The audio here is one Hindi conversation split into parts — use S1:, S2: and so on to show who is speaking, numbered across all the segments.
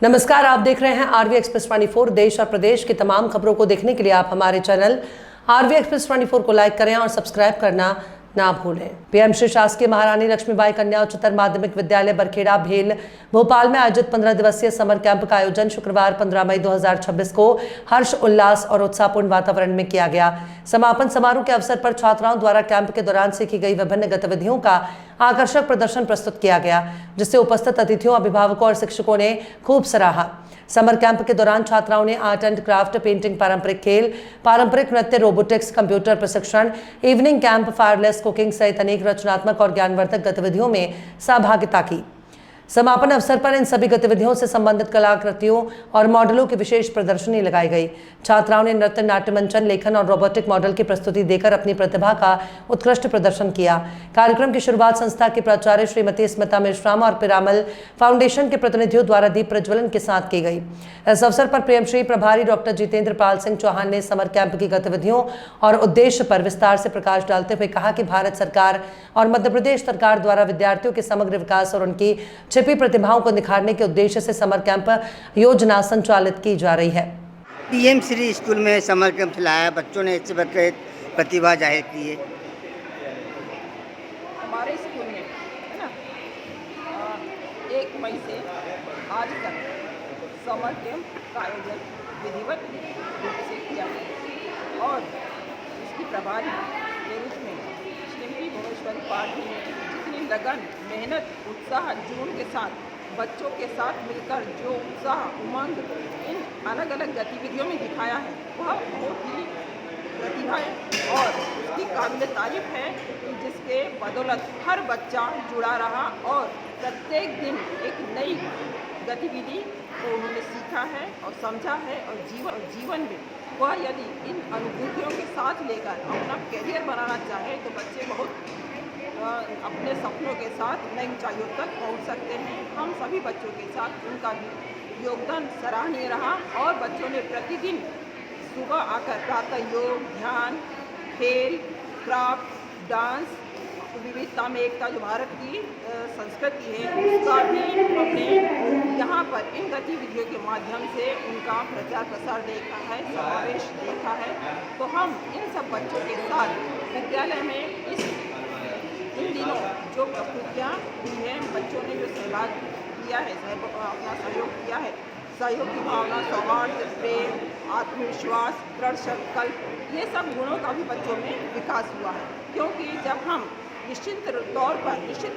S1: नमस्कार, आप देख रहे हैं आरवी एक्सप्रेस 24। देश और प्रदेश की तमाम खबरों को देखने के लिए आप हमारे चैनल आरवी एक्सप्रेस 24 को लाइक करें और सब्सक्राइब करना ना भूलें। पीएम श्री शासकीय महारानी लक्ष्मीबाई कन्या उच्चतर माध्यमिक विद्यालय बरखेड़ा भेल भोपाल में आयोजित 15 दिवसीय समर कैंप का आयोजन शुक्रवार 15 मई 2026 को हर्ष उल्लास और उत्साहपूर्ण वातावरण में किया गया। समापन समारोह के अवसर पर छात्राओं द्वारा कैंप के दौरान सीखी गई विभिन्न गतिविधियों का आकर्षक प्रदर्शन प्रस्तुत किया गया, जिससे उपस्थित अतिथियों, अभिभावकों और शिक्षकों ने खूब सराहा। समर कैंप के दौरान छात्राओं ने आर्ट एंड क्राफ्ट, पेंटिंग, पारंपरिक खेल, पारंपरिक नृत्य, रोबोटिक्स, कंप्यूटर प्रशिक्षण, इवनिंग कैंप, फायरलेस कुकिंग सहित अनेक रचनात्मक और ज्ञानवर्धक गतिविधियों में सहभागिता की। समापन अवसर पर इन सभी गतिविधियों से संबंधित कलाकृतियों और मॉडलों की विशेष प्रदर्शनी लगाई गई। छात्राओं ने नृत्य, नाट्य मंचन, लेखन और रोबोटिक मॉडल की प्रस्तुति देकर अपनी प्रतिभा का उत्कृष्ट प्रदर्शन किया। कार्यक्रम की शुरुआत संस्था की प्राचार्य श्रीमती स्मिता मेश्राम और पिरामल फाउंडेशन के प्रतिनिधियों द्वारा दीप प्रज्वलन के साथ की गई। इस अवसर पर पीएमश्री प्रभारी डॉक्टर जितेंद्र पाल सिंह चौहान ने समर कैंप की गतिविधियों और उद्देश्य पर विस्तार से प्रकाश डालते हुए कहा कि भारत सरकार और मध्य प्रदेश सरकार द्वारा विद्यार्थियों के समग्र विकास और उनकी छिपी प्रतिभाओं को निखारने के उद्देश्य से समर कैंप योजना संचालित की जा रही है।
S2: पीएम श्री स्कूल में समर कैंप चलाया, बच्चों ने अच्छे बढ़कर प्रतिभा जाहिर की है।
S3: हमारे स्कूल में है ना 1 मई से आज तक समर कैंप का आयोजन विधिवत रूप से किया गया और इसकी प्रभारी के रूप में श्रीमती भुवनेश्वरी पाठी ने जितनी लगन, मेहनत, उत्साह, जुनून के साथ बच्चों के साथ मिलकर जो उत्साह, उमंग इन अलग अलग गतिविधियों में दिखाया है वह बहुत ही प्रतिभा है और उसकी काबिल तारीफ है कि जिसके बदौलत हर बच्चा जुड़ा रहा और प्रत्येक दिन एक नई गतिविधि को उन्होंने सीखा है और समझा है और जीवन में वह यदि इन अनुभूतियों के साथ लेकर अपना करियर बनाना चाहे तो बच्चे बहुत अपने सपनों के साथ नई ऊंचाइयों तक पहुंच सकते हैं। हम सभी बच्चों के साथ उनका भी योगदान सराहनीय रहा और बच्चों ने प्रतिदिन सुबह आकर प्रातः योग, ध्यान, खेल, क्राफ्ट, डांस, विविधता में एकता जो भारत की संस्कृति है उसका भी हमने यहाँ पर इन गतिविधियों के माध्यम से उनका प्रचार प्रसार देखा है, समावेश देखा है। तो हम इन सब बच्चों के साथ विद्यालय में इन दिनों जो प्रस्तुतियाँ हुई हैं, बच्चों ने जो सहभाग किया है, अपना सहयोग किया है, सहयोग की भावना, सौहार्द, प्रेम, आत्मविश्वास, दृढ़ संकल्प, ये सब गुणों का भी बच्चों में विकास हुआ है। क्योंकि जब हम निश्चित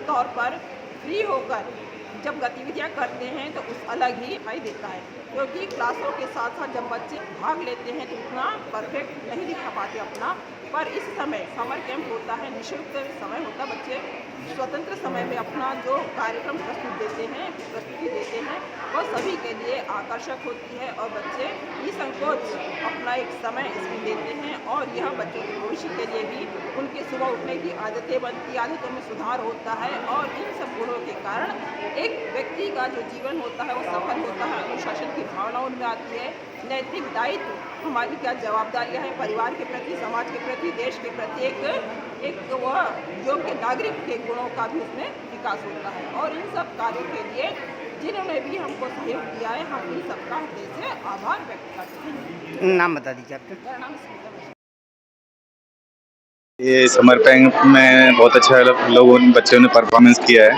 S3: तौर पर फ्री होकर जब गतिविधियाँ करते हैं तो उस अलग ही दिखाई देता है। क्योंकि क्लासों के साथ साथ जब बच्चे भाग लेते हैं तो उतना परफेक्ट नहीं दिखा पाते अपना, पर इस समय समर कैंप होता है, निःशुल्क समय होता है, बच्चे स्वतंत्र समय में अपना जो कार्यक्रम प्रस्तुति देते हैं वह सभी के लिए आकर्षक होती है और बच्चे निसंकोच अपना एक समय इसमें देते हैं और यह बच्चों के भविष्य के लिए भी उनके सुबह उठने की आदतें बनती, आदतों में सुधार होता है और इन सब गुणों के कारण एक व्यक्ति का जो जीवन होता है वो सफल होता है, अनुशासन की भावना उनमें आती है, नैतिक दायित्व, हमारी क्या जवाबदारियां हैं परिवार के प्रति, समाज के प्रति, देश के प्रति, एक वह योग्य नागरिक के गुणों का भी उसमें विकास होता है। और इन सब कार्यों के लिए जिन्होंने भी हमको सहयोग दिया है, हम इन सबका हृदय से आभार व्यक्त करते हैं।
S2: नाम बता दीजिए आपका।
S3: मेरा नाम स्मिता मेश्राम।
S4: ये समर कैंप में बहुत अच्छा लोगों ने, बच्चों ने परफॉर्मेंस किया है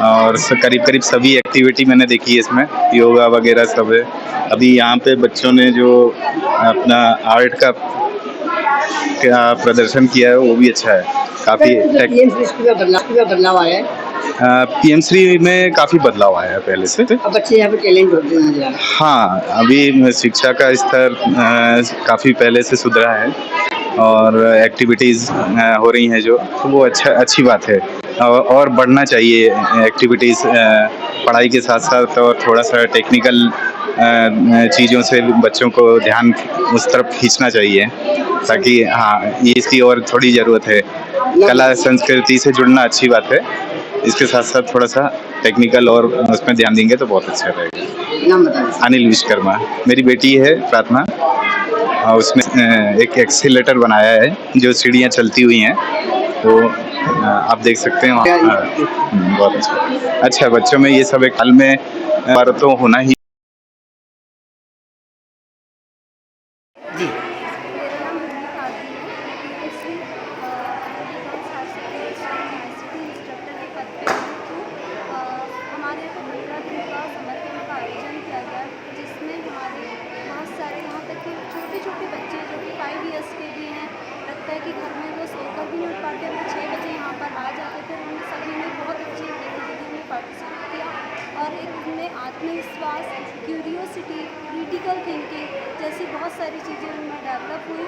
S4: और करीब सभी एक्टिविटी मैंने देखी है इसमें, योगा वगैरह सब है। अभी यहाँ पे बच्चों ने जो अपना आर्ट का प्रदर्शन किया है वो भी अच्छा है, काफ़ी।
S2: बदलाव आया है।
S4: पीएम श्री में काफ़ी बदलाव आया है पहले से।
S2: अब बच्चे यहाँ पे टैलेंट होते हैं।
S4: हाँ, अभी शिक्षा का स्तर काफ़ी पहले से सुधरा है और एक्टिविटीज़ हो रही हैं जो, तो वो अच्छी बात है और बढ़ना चाहिए एक्टिविटीज़ पढ़ाई के साथ साथ, और थोड़ा सा टेक्निकल चीज़ों से बच्चों को ध्यान उस तरफ खींचना चाहिए ताकि हाँ, ये इसकी और थोड़ी ज़रूरत है। कला संस्कृति से जुड़ना अच्छी बात है, इसके साथ साथ थोड़ा सा टेक्निकल और उसमें ध्यान देंगे तो बहुत अच्छा रहेगा।
S2: नाम बताइए।
S4: अनिल विश्वकर्मा, मेरी बेटी है प्रार्थना, उसने एक एक्सीलेटर बनाया है जो सीढ़ियाँ चलती हुई हैं, तो आप देख सकते हैं वहाँ। बहुत अच्छा बच्चों में ये सब एक हाल में तो होना ही
S5: होता है कि घर में वो सोकर भी नहीं उठ पाते, वो 6 बजे यहाँ पर आ जाते थे। उन्होंने सभी ने बहुत अच्छी गतिविधि में पार्टिसिपेट किया और एक उनमें आत्मविश्वास, क्यूरियोसिटी, क्रिटिकल थिंकिंग जैसी बहुत सारी चीज़ें उनमें डेवलप हुई।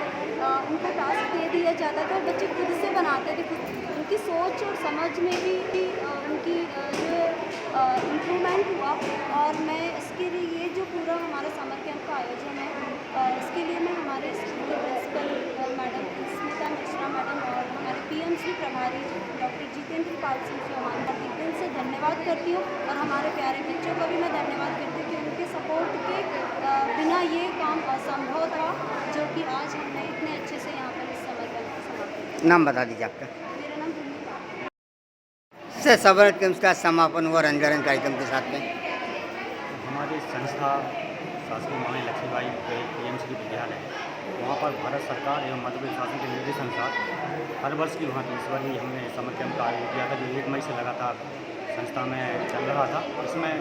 S5: उनको टास्क दे दिया जाता था और बच्चे खुद से बनाते थे। उनकी सोच और समझ में भी उनकी जो इम्प्रूवमेंट हुआ। और मैं इसके लिए ये जो पूरा हमारा समर कैंप का आयोजन है, इसके लिए मैं हमारे स्कूल के principal madam Smita Mishra madam और हमारे पीएमसी प्रभारी डॉक्टर जितेंद्र पाल सिंह चौहान का दिल से धन्यवाद करती हूँ। और हमारे प्यारे बच्चों का भी मैं धन्यवाद करती हूँ कि उनके सपोर्ट के बिना ये काम असंभव था, जो कि आज हमने इतने अच्छे से यहाँ पर इस समर कैंप को समाप्त किया।
S2: नाम बता दीजिए आपका।
S5: मेरा नाम भूमि पाल है।
S2: से समर कैंप का समापन हुआ रंगारंग कार्यक्रम के साथ में।
S6: हमारी संस्था शासकीय महारानी लक्ष्मीबाई पीएमसी विद्यालय है, वहाँ पर भारत सरकार एवं मध्य प्रदेश शासन के निर्देशानुसार हर वर्ष की भांति इस बार भी हमने समर कैंप का आयोजन किया था, जो 1 मई से लगातार संस्था में चल रहा था। इसमें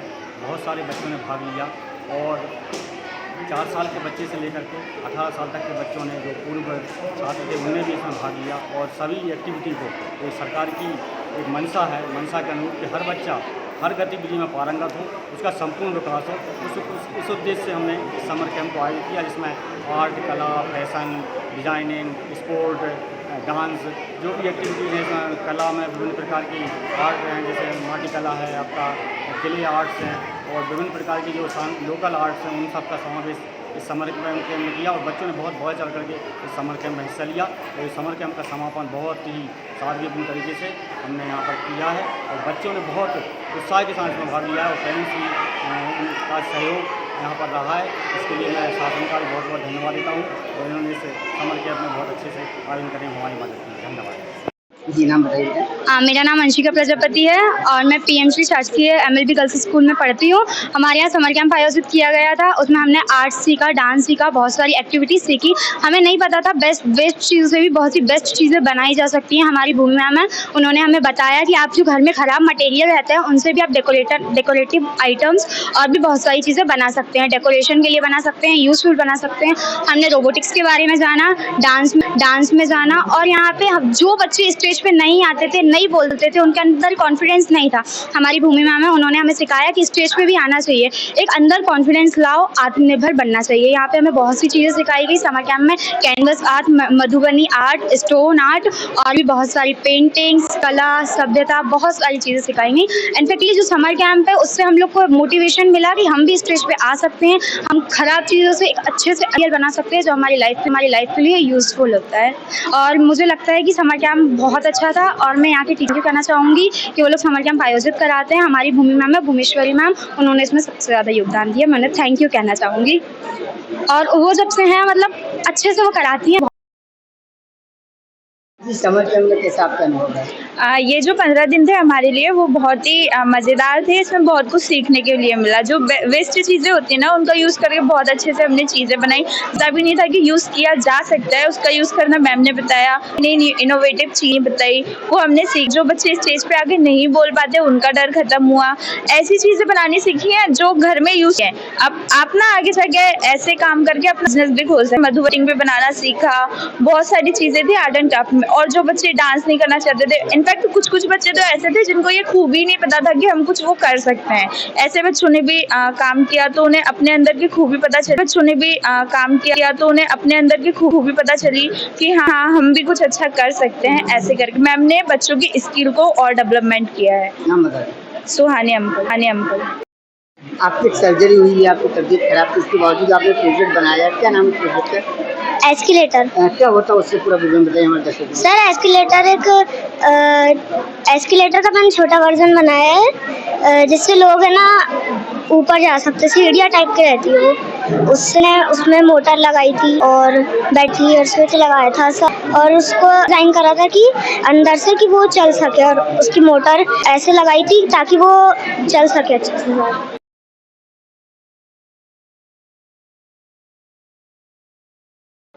S6: बहुत सारे बच्चों ने भाग लिया और 4 साल के बच्चे से लेकर के 18 साल तक के बच्चों ने, जो पूर्व छात्र थे, उन्होंने भी इसमें भाग लिया। और सभी एक्टिविटी को, ये सरकार की एक मंशा है, मंशा के अनुरूप कि हर बच्चा हर गतिविधि में पारंगत हो, उसका संपूर्ण विकास हो, उस उद्देश्य से हमने इस समर कैंप को आयोजित किया, जिसमें आर्ट, कला, फैशन, डिजाइनिंग, स्पोर्ट, डांस, जो भी एक्टिविटीज़ हैं। इसमें कला में विभिन्न प्रकार की आर्ट हैं, जैसे माटी कला है, आपका क्ले आर्ट्स हैं और विभिन्न प्रकार की जो लोकल आर्ट्स हैं, उन सब का समावेश इस समर कैंप में किया। और बच्चों ने बहुत बढ़ चढ़ करके इस समर कैंप में हिस्सा लिया और इस समर कैंप का समापन बहुत ही सादगीपूर्ण तरीके से हमने यहाँ पर किया है और बच्चों ने बहुत उत्साह के साथ इसमें भाग लिया है और पेरेंट्स भी का सहयोग यहाँ पर रहा है। इसके लिए मैं शासन का बहुत बहुत धन्यवाद देता हूँ और इन्होंने इस समर कैंप में बहुत अच्छे से आयोजन करने में हमारी मदद की। धन्यवाद।
S2: जी, नाम बताइए।
S7: मेरा नाम अंशिका प्रजापति है और मैं पीएमसी शासकीय MLB गर्ल्स स्कूल में पढ़ती हूँ। हमारे यहाँ समर कैंप आयोजित किया गया था, उसमें हमने आर्ट सीखा, डांस सीखा, बहुत सारी एक्टिविटीज़ सीखी। हमें नहीं पता था वेस्ट चीज़ों से भी बहुत सी बेस्ट चीज़ें बनाई जा सकती हैं। हमारी भूमि मैम है, उन्होंने हमें बताया कि आप जो घर में ख़राब मटेरियल रहते हैं, उनसे भी आप डेकोरेटिव आइटम्स और भी बहुत सारी चीज़ें बना सकते हैं, डेकोरेशन के लिए बना सकते हैं, यूज़फुल बना सकते हैं। हमने रोबोटिक्स के बारे में जाना, डांस में जाना और यहाँ पे जो बच्चे स्टेज पे नहीं आते थे, नहीं बोलते थे, उनके अंदर कॉन्फिडेंस नहीं था, हमारी भूमि मैम है, उन्होंने हमें सिखाया कि स्टेज पे भी आना चाहिए, एक अंदर कॉन्फिडेंस लाओ, आत्मनिर्भर बनना चाहिए। यहाँ पे हमें बहुत सी चीज़ें सिखाई गई समर कैंप में, canvas art, Madhubani art, stone art और भी बहुत सारी पेंटिंग्स, कला, सभ्यता, बहुत सारी चीज़ें सिखाई गई। इनफैक्टली जो समर कैंप है, उससे हम लोग को मोटिवेशन मिला कि हम भी स्टेज पे आ सकते हैं, हम खराब चीज़ों से एक अच्छे से करियर बना सकते हैं, जो हमारी लाइफ के लिए यूज़फुल होता है। और मुझे लगता है कि समर कैंप बहुत अच्छा था और मैं यहाँ के टीचर को कहना चाहूँगी कि वो लोग समर कैंप आयोजित कराते हैं। हमारी भूमि मैम है, भूमेश्वरी मैम, उन्होंने इसमें सबसे ज़्यादा योगदान दिया, मैंने थैंक यू कहना चाहूँगी। और वो जब से हैं, मतलब अच्छे से वो कराती हैं।
S2: समर कैंप में कैसा आपका अनुभव है?
S7: ये जो 15 दिन थे हमारे लिए, वो बहुत ही मज़ेदार थे। इसमें बहुत कुछ सीखने के लिए मिला। जो वेस्ट चीज़ें होती हैं ना, उनका यूज़ करके बहुत अच्छे से हमने चीज़ें बनाई। पता भी नहीं था कि यूज़ किया जा सकता है, उसका यूज़ करना मैम ने बताया, नई इनोवेटिव चीज़ें बताई, वो हमने सीख। जो बच्चे स्टेज पे आके नहीं बोल पाते, उनका डर खत्म हुआ। ऐसी चीज़ें बनानी सीखी हैं जो घर में यूज़ है। अब आप ना आगे जाके ऐसे काम करके अपना बिजनेस भी खोल सकते। मधुबनी पे बनाना सीखा, बहुत सारी चीज़ें थी आर्ट एंड क्राफ्ट में। और जो बच्चे डांस नहीं करना चाहते थे, इनफैक्ट कुछ बच्चे तो ऐसे थे जिनको ये खूबी नहीं पता था कि हम कुछ वो कर सकते हैं। ऐसे बच्चों ने भी काम किया तो उन्हें अपने अंदर की खूबी पता चली। बच्चों ने भी काम किया तो उन्हें अपने अंदर की खूबी पता चली कि हाँ, हम भी कुछ अच्छा कर सकते हैं। ऐसे करके मैम ने बच्चों की स्किल को और डेवलपमेंट किया है।
S2: नाम बताइए।
S7: सुहानी अंकल।
S2: आपकी सर्जरी हुई है, आपकी तबीयत खराब थी, उसके बावजूद आपने प्रोजेक्ट बनाया, क्या नाम है प्रोजेक्ट का?
S8: एस्केलेटर।
S2: क्या होता है उससे पूरा विवरण बताइए हमारे दर्शकों को।
S8: सर, एस्केलेटर का मैंने छोटा वर्जन बनाया है, जिससे लोग है ना ऊपर जा सकते, सीढ़ियाँ टाइप की रहती है वो। उसमें मोटर लगाई थी और बैटरी और स्विच लगाया था सब, और उसको डिज़ाइन करा था कि अंदर से कि वो चल सके, और उसकी मोटर ऐसे लगाई थी ताकि वो चल सके अच्छे से।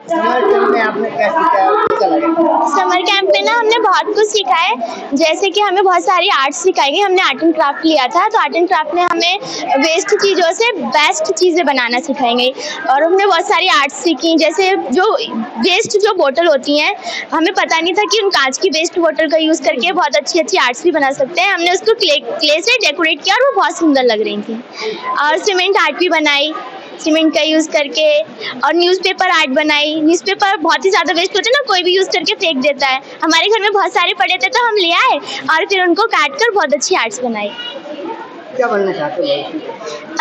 S2: समर कैंप में आपने क्या सीखा, कैसा लगा?
S8: समर कैंप में ना हमने बहुत कुछ सीखा है, जैसे कि हमें बहुत सारी आर्ट सिखाई गई। हमने आर्ट एंड क्राफ्ट लिया था, तो आर्ट एंड क्राफ्ट में हमें वेस्ट चीज़ों से बेस्ट चीज़ें बनाना सिखाई गई और हमने बहुत सारी आर्ट सीखी। जैसे जो वेस्ट जो बोतल होती हैं, हमें पता नहीं था कि उन कांच की वेस्ट बोतल का यूज़ करके बहुत अच्छी अच्छी आर्ट्स भी बना सकते हैं। हमने उसको क्ले से डेकोरेट किया और वो बहुत सुंदर लग रही थी। और सीमेंट आर्ट भी बनाई, सीमेंट का यूज़ करके, और न्यूज़पेपर आर्ट बनाई। न्यूज़पेपर बहुत ही ज़्यादा वेस्ट होते हैं ना, कोई भी यूज़ करके फेंक देता है। हमारे घर में बहुत सारे पड़े थे तो हम ले आए और फिर उनको काट कर बहुत अच्छी आर्ट्स बनाई।
S2: क्या बनना चाहते हो?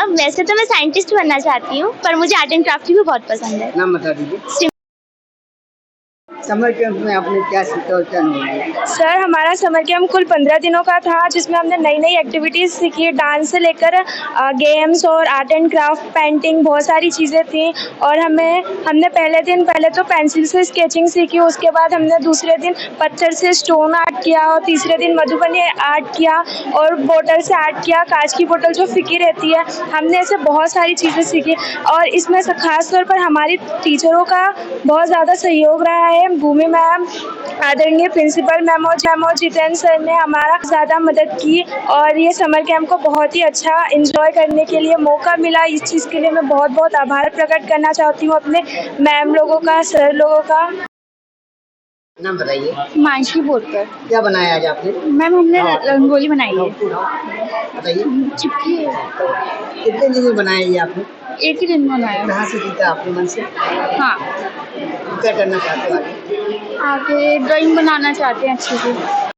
S8: अब वैसे तो मैं साइंटिस्ट बनना चाहती हूँ, पर मुझे आर्ट एंड क्राफ्ट भी बहुत पसंद है।
S2: नाम बता दीजिए। समर कैंप में आपने क्या सीखा और क्या नहीं?
S7: सर, हमारा समर कैंप कुल 15 दिनों का था, जिसमें हमने नई नई एक्टिविटीज़ सीखी। डांस से लेकर गेम्स और आर्ट एंड क्राफ्ट, पेंटिंग, बहुत सारी चीज़ें थी। और हमने पहले तो पेंसिल से स्केचिंग सीखी, उसके बाद हमने दूसरे दिन पत्थर से स्टोन आर्ट किया और तीसरे दिन मधुबनी आर्ट किया और बोतल से आर्ट किया। कांच की बोतल जो फीकी रहती है, हमने ऐसे बहुत सारी चीज़ें सीखी। और इसमें खास तौर पर हमारी टीचरों का बहुत ज़्यादा सहयोग रहा है। भूमि मैम, आदरणीय प्रिंसिपल मैम और जितेंद्र सर ने हमारा ज़्यादा मदद की और ये समर कैंप को बहुत ही अच्छा एंजॉय करने के लिए मौका मिला। इस चीज़ के लिए मैं बहुत बहुत आभार प्रकट करना चाहती हूँ अपने मैम लोगों का, सर लोगों का।
S2: नाम बताइए।
S8: मानसी बोलकर।
S2: क्या बनाया आज आपने?
S8: मैम, हमने रंगोली बनाई है।
S2: बताइए।
S8: चिपकी है।
S2: कितने दिन में बनाया ये आपने?
S8: एक ही दिन में बनाया।
S2: कहाँ से सीखा आपने, मन से?
S8: हाँ।
S2: क्या करना चाहते हो आगे?
S8: आगे ड्राइंग बनाना चाहते हैं अच्छे से।